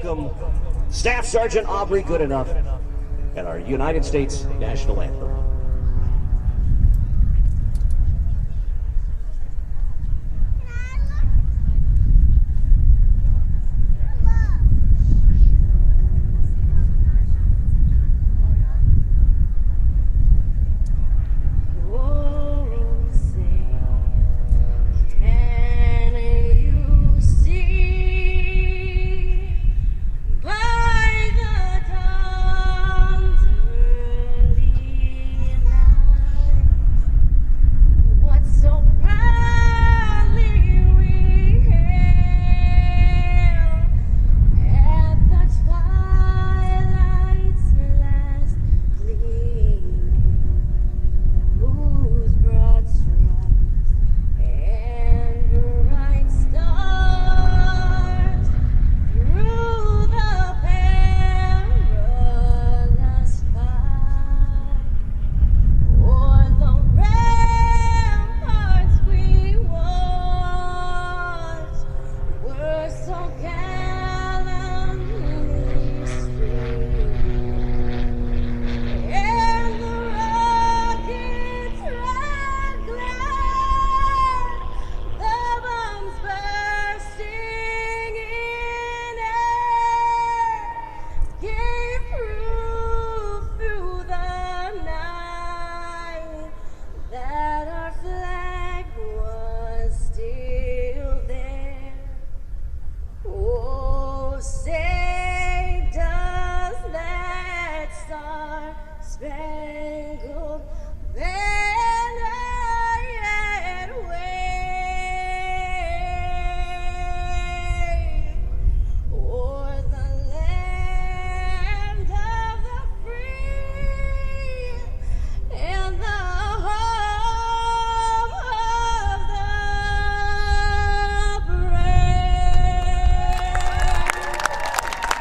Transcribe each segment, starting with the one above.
welcome Staff Sergeant Aubrey Goodenough and our United States National Anthem.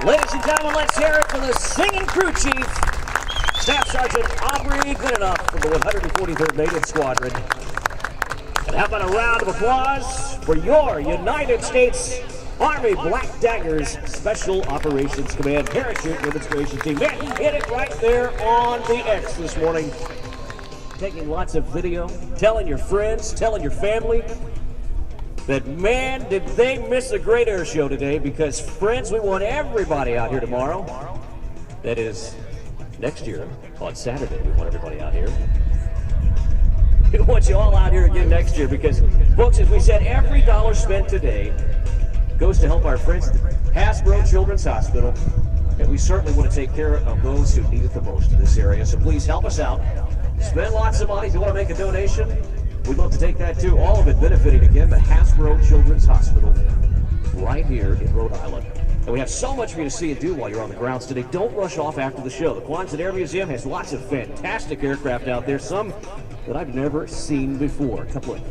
Ladies and gentlemen, let's hear it for the singing crew chief, Staff Sergeant Aubrey Goodenough from the 143rd Native Squadron. And how about a round of applause for your United States Army Black Daggers Special Operations Command Parachute Demonstration Team. Man, he hit it right there on the X this morning. Taking lots of video, telling your friends, telling your family that, man, did they miss a great air show today, because, friends, we want everybody out here tomorrow. That is, next year, on Saturday, we want everybody out here. We want you all out here again next year because, folks, as we said, every dollar spent today goes to help our friends at the Hasbro Children's Hospital, and we certainly want to take care of those who need it the most in this area. So please help us out. Spend lots of money. If you want to make a donation, we'd love to take that too. All of it benefiting, again, the Hasbro Children's Hospital right here in Rhode Island. And we have so much for you to see and do while you're on the grounds today. Don't rush off after the show. The Quonset Air Museum has lots of fantastic aircraft out there, some that I've never seen before. A couple of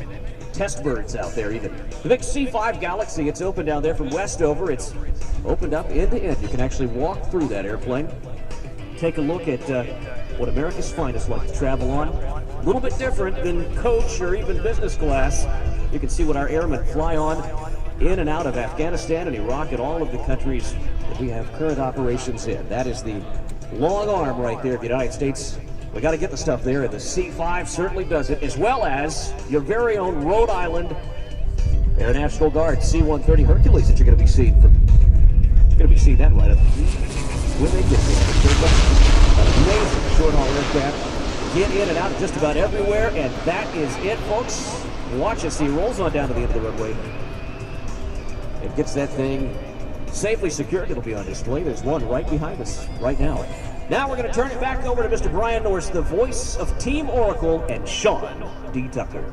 test birds out there even. The big C5 Galaxy, it's open down there from Westover. It's opened up end to end. You can actually walk through that airplane. Take a look at what America's finest like to travel on. A little bit different than coach or even business class. You can see what our airmen fly on in and out of Afghanistan and Iraq and all of the countries that we have current operations in. That is the long arm right there of the United States. We got to get the stuff there, and the C5 certainly does it, as well as your very own Rhode Island Air National Guard C-130 Hercules that you're going to be seeing. That right up when they get there. An amazing short-haul aircraft. Get in and out of just about everywhere, and that is it, folks. Watch as he rolls on down to the end of the runway and gets that thing safely secured. It'll be on display. There's one right behind us right now. Now we're going to turn it back over to Mr. Brian Norris, the voice of Team Oracle, and Sean D. Tucker.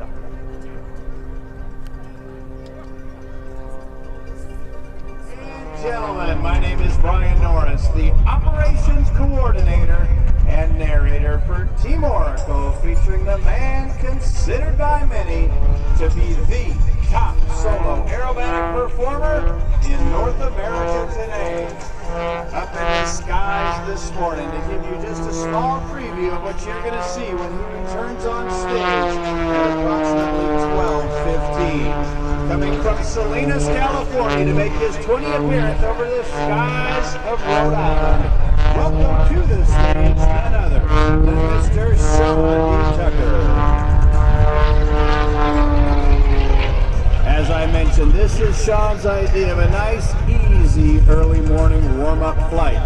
Gentlemen, my name is Brian Norris, the Operations Coordinator and narrator for Team Oracle, featuring the man considered by many to be the top solo aerobatic performer in North America today. Up in the skies this morning to give you just a small preview of what you're going to see when he returns on stage at approximately 12:15. coming from Salinas, California to make his 20th appearance over the skies of Rhode Island. Welcome to the stage, none other than Mr. Sean D. Tucker. As I mentioned, this is Sean's idea of a nice, easy early morning warm-up flight.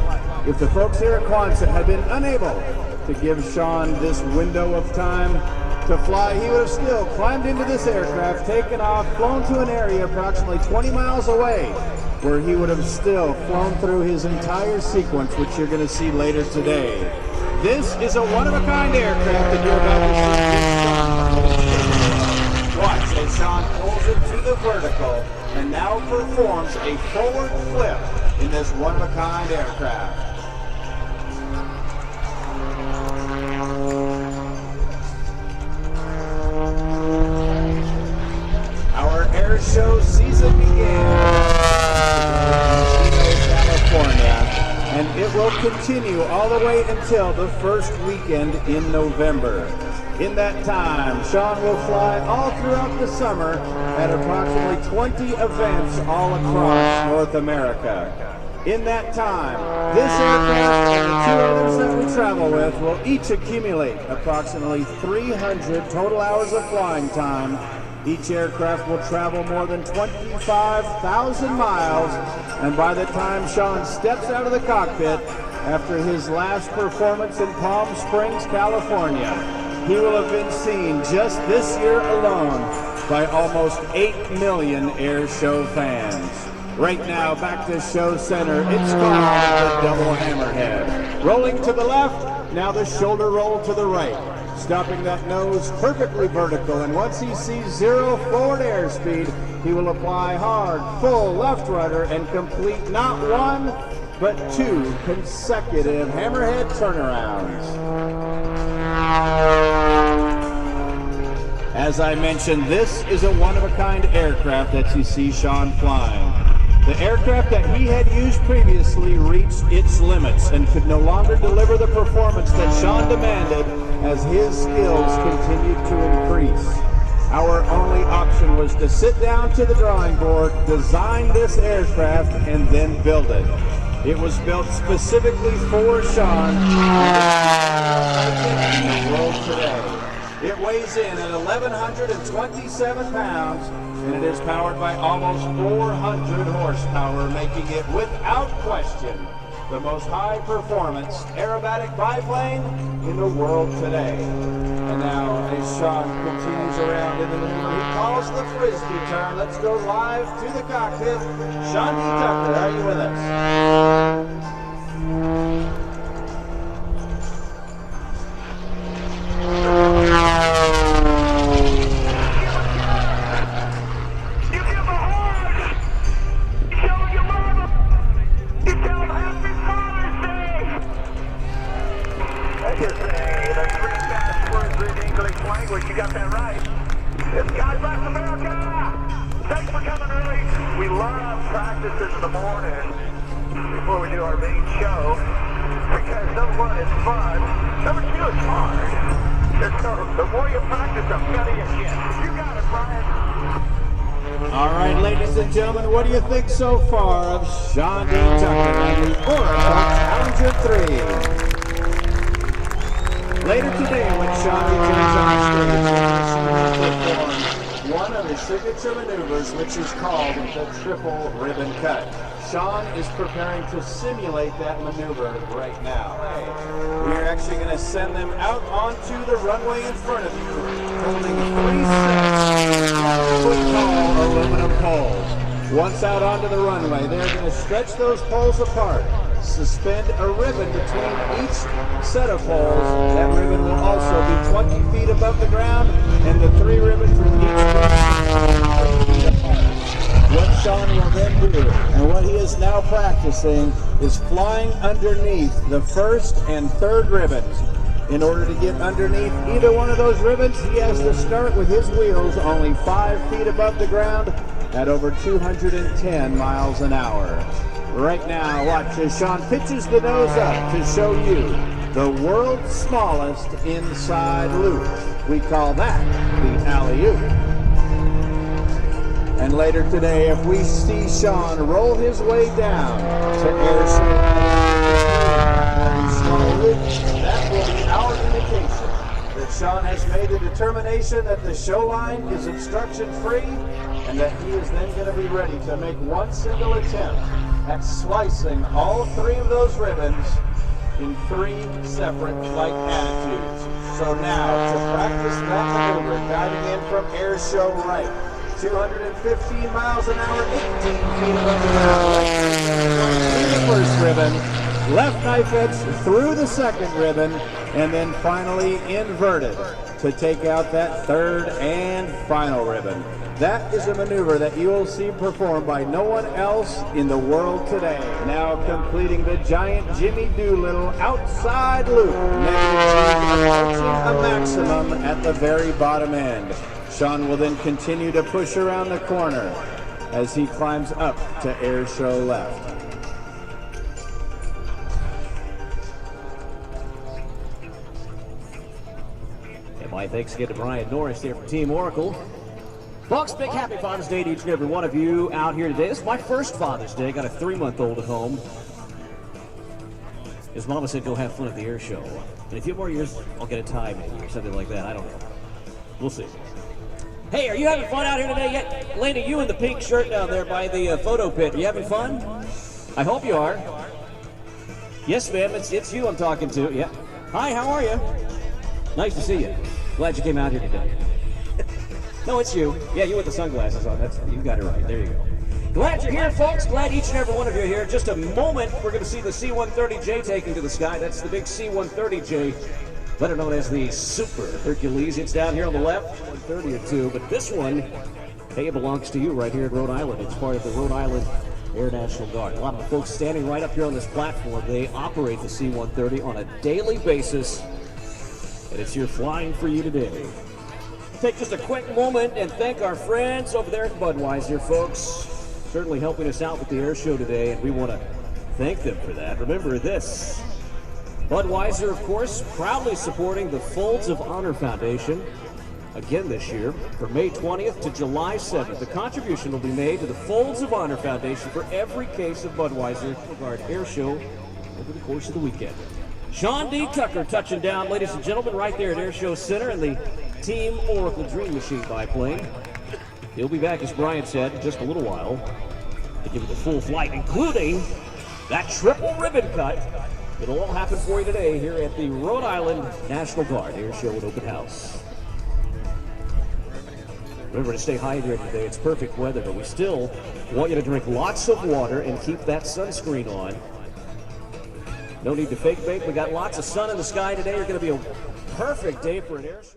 If the folks here at Quonset had been unable to give Sean this window of time to fly, he would have still climbed into this aircraft, taken off, flown to an area approximately 20 miles away, where he would have still flown through his entire sequence, which you're going to see later today. This is a one-of-a-kind aircraft that you're about to see. Watch as Sean pulls it to the vertical and now performs a forward flip in this one-of-a-kind aircraft. Our Airshow season began in California, and it will continue all the way until the first weekend in November. In that time, Sean will fly all throughout the summer at approximately 20 events all across North America. In that time, this aircraft and the two others that we travel with will each accumulate approximately 300 total hours of flying time. Each aircraft will travel more than 25,000 miles, and by the time Sean steps out of the cockpit after his last performance in Palm Springs, California, he will have been seen just this year alone by almost 8 million Airshow fans. Right now, back to show center, it's called the double hammerhead. Rolling to the left, now the shoulder roll to the right. Stopping that nose perfectly vertical, and once he sees zero forward airspeed, he will apply hard, full left rudder and complete not one, but two consecutive hammerhead turnarounds. As I mentioned, this is a one-of-a-kind aircraft that you see Sean flying. The aircraft that he had used previously reached its limits and could no longer deliver the performance that Sean demanded as his skills continued to increase. Our only option was to sit down to the drawing board, design this aircraft, and then build it. It was built specifically for Sean in the world today. It weighs in at 1,127 pounds, and it is powered by almost 400 horsepower, making it without question the most high-performance aerobatic biplane in the world today. And now, as Sean continues around in the maneuver, he calls the frisbee turn. Let's go live to the cockpit. Sean D. Tucker, are you with us? You got that right. It's Guys Black America! Thanks for coming early. We love practices in the morning before we do our main show, because number one, it's fun. Number two, it's hard. So the more you practice, the better you get. You got it, Brian. All right, ladies and gentlemen, what do you think so far of Sean D. Tucker and the Oracle Challenger 3? Later today, when Sean returns on stage, we're going to see him perform one of his signature maneuvers, which is called the triple ribbon cut. Sean is preparing to simulate that maneuver right now. We are actually going to send them out onto the runway in front of you, holding 3 sets of foot-tall aluminum poles. Once out onto the runway, they're going to stretch those poles apart, suspend a ribbon between each set of poles. That ribbon will also be 20 feet above the ground, and the 3 ribbons will each be 20 feet apart. What Sean will then do, and what he is now practicing, is flying underneath the first and third ribbons. In order to get underneath either one of those ribbons, he has to start with his wheels only 5 feet above the ground at over 210 miles an hour. Right now, watch as Sean pitches the nose up to show you the world's smallest inside loop. We call that the alley-oop. And later today, if we see Sean roll his way down to Airshow slowly, that will be our indication that Sean has made a determination that the show line is obstruction-free and that he is then going to be ready to make one single attempt at slicing all 3 of those ribbons in 3 separate flight attitudes. So now, to practice that maneuver, guiding in from Airshow right, 215 miles an hour, 18 feet above the ground. Right through the first ribbon, left knife edge through the second ribbon, and then finally inverted to take out that third and final ribbon. That is a maneuver that you will see performed by no one else in the world today. Now completing the giant Jimmy Doolittle outside loop, approaching a maximum at the very bottom end. Sean will then continue to push around the corner as he climbs up to Airshow left. And my thanks again to Brian Norris here from Team Oracle. Folks, big happy Father's Day to each and every one of you out here today. This is my first Father's Day. Got a 3-month-old at home. His mama said go have fun at the air show. In a few more years, I'll get a tie maybe or something like that. I don't know. We'll see. Hey, are you having fun out here today yet? Lena, you in the pink shirt down there by the photo pit. Are you having fun? I hope you are. Yes, ma'am. It's you I'm talking to. Yeah. Hi, how are you? Nice to see you. Glad you came out here today. No, it's you. Yeah, you with the sunglasses on. You got it right. There you go. Glad you're here, folks. Glad each and every one of you are here. Just a moment, we're going to see the C-130J taking to the sky. That's the big C-130J, better known as the Super Hercules. It's down here on the left, 130 or 2. But this one, hey, it belongs to you right here in Rhode Island. It's part of the Rhode Island Air National Guard. A lot of the folks standing right up here on this platform, they operate the C-130 on a daily basis, and it's here flying for you today. Take just a quick moment and thank our friends over there at Budweiser, folks. Certainly helping us out with the air show today, and we want to thank them for that. Remember this, Budweiser, of course, proudly supporting the Folds of Honor Foundation again this year. From May 20th to July 7th, the contribution will be made to the Folds of Honor Foundation for every case of Budweiser Guard air show over the course of the weekend. Sean D. Tucker touching down, ladies and gentlemen, right there at Airshow Center in the Team Oracle Dream Machine biplane. He'll be back, as Brian said, in just a little while to give it the full flight, including that triple ribbon cut. It'll all happen for you today here at the Rhode Island National Guard Air Show and Open House. Remember to stay hydrated today. It's perfect weather, but we still want you to drink lots of water and keep that sunscreen on. No need to fake bake. We got lots of sun in the sky today. It's going to be a perfect day for an air show.